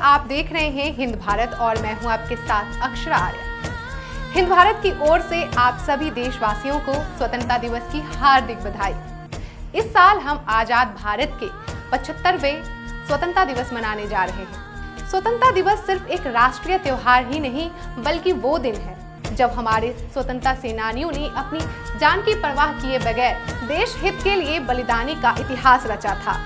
आप देख रहे हैं हिंद भारत और मैं हूं आपके साथ अक्षरा आर्य। हिंद भारत की ओर से आप सभी देशवासियों को स्वतंत्रता दिवस की हार्दिक बधाई। इस साल हम आजाद भारत के 75वें स्वतंत्रता दिवस मनाने जा रहे हैं। स्वतंत्रता दिवस सिर्फ एक राष्ट्रीय त्योहार ही नहीं बल्कि वो दिन है जब हमारे स्वतंत्रता सेनानियों ने अपनी जान की परवाह किए बगैर देश हित के लिए बलिदानी का इतिहास रचा था।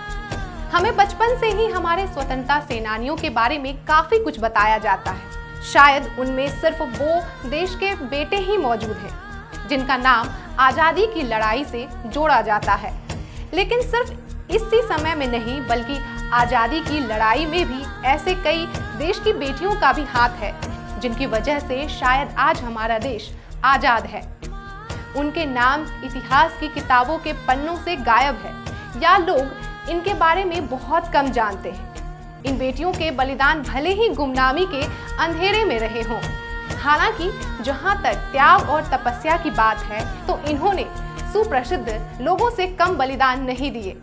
हमें बचपन से ही हमारे स्वतंत्रता सेनानियों के बारे में काफी कुछ बताया जाता है। शायद उनमें सिर्फ वो देश के बेटे ही मौजूद हैं जिनका नाम आजादी की लड़ाई से जोड़ा जाता है। लेकिन सिर्फ इसी समय में नहीं बल्कि आजादी की लड़ाई में भी ऐसे कई देश की बेटियों का भी हाथ है जिनकी वजह से शायद आज हमारा देश आजाद है। उनके नाम इतिहास की किताबों के पन्नों से गायब है या लोग इनके बारे में बहुत कम जानते हैं। इन बेटियों के बलिदान भले ही गुमनामी के अंधेरे में रहे हों, हालांकि जहां तक त्याग और तपस्या की बात है तो इन्होंने सुप्रसिद्ध लोगों से कम बलिदान नहीं दिए।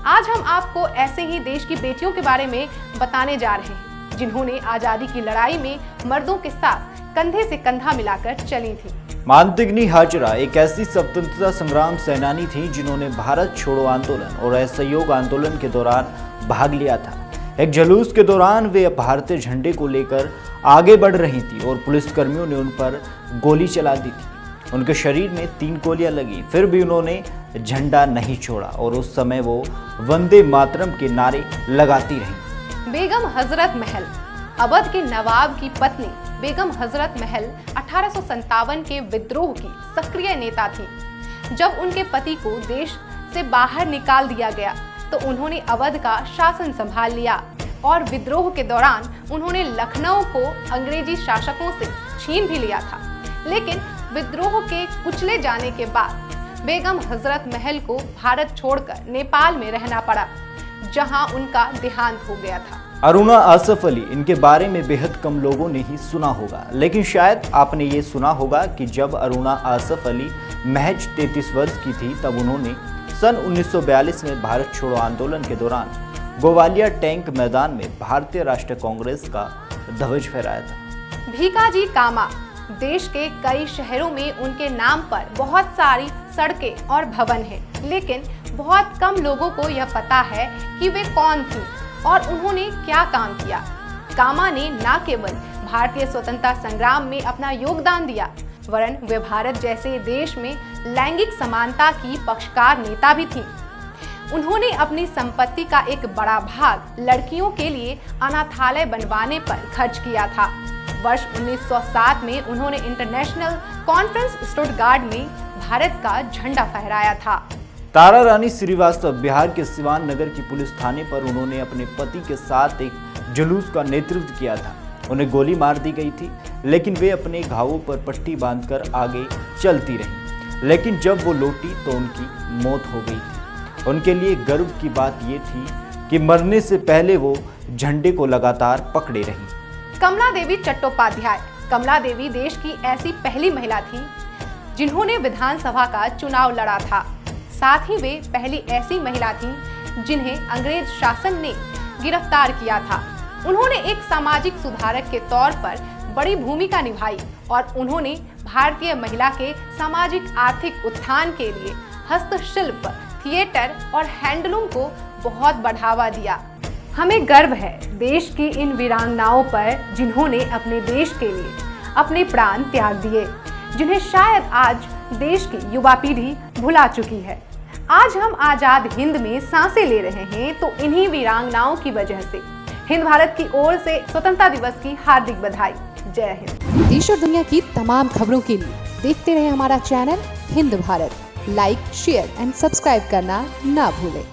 आज हम आपको ऐसे ही देश की बेटियों के बारे में बताने जा रहे हैं जिन्होंने आजादी की लड़ाई में मर्दों के साथ कंधे से कंधा मिलाकर चली थी। मानतिगनी हाजरा एक ऐसी स्वतंत्रता संग्राम सेनानी थी जिन्होंने भारत छोड़ो आंदोलन और असहयोग आंदोलन के दौरान भाग लिया था। एक जुलूस के दौरान वे भारतीय झंडे को लेकर आगे बढ़ रही थी और पुलिसकर्मियों ने उन पर गोली चला दी थी। उनके शरीर में 3 गोलियां लगी, फिर भी उन्होंने झंडा नहीं छोड़ा और उस समय वो वंदे मातरम के नारे लगाती रही। बेगम हजरत महल अवध के नवाब की पत्नी बेगम हजरत महल 1857 के विद्रोह की सक्रिय नेता थी। जब उनके पति को देश से बाहर निकाल दिया गया तो उन्होंने अवध का शासन संभाल लिया और विद्रोह के दौरान उन्होंने लखनऊ को अंग्रेजी शासकों से छीन भी लिया था। लेकिन विद्रोह के कुचले जाने के बाद बेगम हजरत महल को भारत छोड़कर नेपाल में रहना पड़ा, जहां उनका देहांत हो गया था। अरुणा आसफ अली, इनके बारे में बेहद कम लोगों ने ही सुना होगा, लेकिन शायद आपने ये सुना होगा कि जब अरुणा आसफ अली महज 33 वर्ष की थी तब उन्होंने सन 1942 में भारत छोड़ो आंदोलन के दौरान ग्वालियर टैंक मैदान में भारतीय राष्ट्रीय कांग्रेस का ध्वज फहराया था। भीकाजी कामा, देश के कई शहरों में उनके नाम पर बहुत सारी सड़कें और भवन हैं, लेकिन बहुत कम लोगों को यह पता है कि वे कौन थी और उन्होंने क्या काम किया। कामा ने न केवल भारतीय स्वतंत्रता संग्राम में अपना योगदान दिया वरन वे भारत जैसे देश में लैंगिक समानता की पक्षकार नेता भी थी। उन्होंने अपनी संपत्ति का एक बड़ा भाग लड़कियों के लिए अनाथालय बनवाने पर खर्च किया था। वर्ष 1907 में उन्होंने इंटरनेशनल कॉन्फ्रेंस स्टुटगार्ट में भारत का झंडा फहराया था। तारा रानी श्रीवास्तव, बिहार के सिवान नगर की पुलिस थाने पर उन्होंने अपने पति के साथ एक जुलूस का नेतृत्व किया था। उन्हें गोली मार दी गई थी, लेकिन वे अपने घावों पर पट्टी बांधकर आगे चलती रहीं। लेकिन जब वो लौटी तो उनकी मौत हो गई थी। उनके लिए गर्व की बात ये थी कि मरने से पहले वो झंडे को लगातार पकड़े रहीं। कमला देवी चट्टोपाध्याय, कमला देवी देश की ऐसी पहली महिला थी जिन्होंने विधानसभा का चुनाव लड़ा था। साथ ही वे पहली ऐसी महिला थीं जिन्हें अंग्रेज शासन ने गिरफ्तार किया था। उन्होंने एक सामाजिक सुधारक के तौर पर बड़ी भूमिका निभाई और उन्होंने भारतीय महिला के सामाजिक आर्थिक उत्थान के लिए हस्तशिल्प, थिएटर और हैंडलूम को बहुत बढ़ावा दिया। हमें गर्व है देश की इन वीरांगनाओं पर जिन्होंने अपने देश के लिए अपने प्राण त्याग दिए, जिन्हें शायद आज देश की युवा पीढ़ी भुला चुकी है। आज हम आजाद हिंद में सांसें ले रहे हैं तो इन्हीं वीरांगनाओं की वजह से। हिंद भारत की ओर से स्वतंत्रता दिवस की हार्दिक बधाई। जय हिंद। देश और दुनिया की तमाम खबरों के लिए देखते रहे हमारा channel Hind Bharat. Like, share and subscribe करना ना भूलें।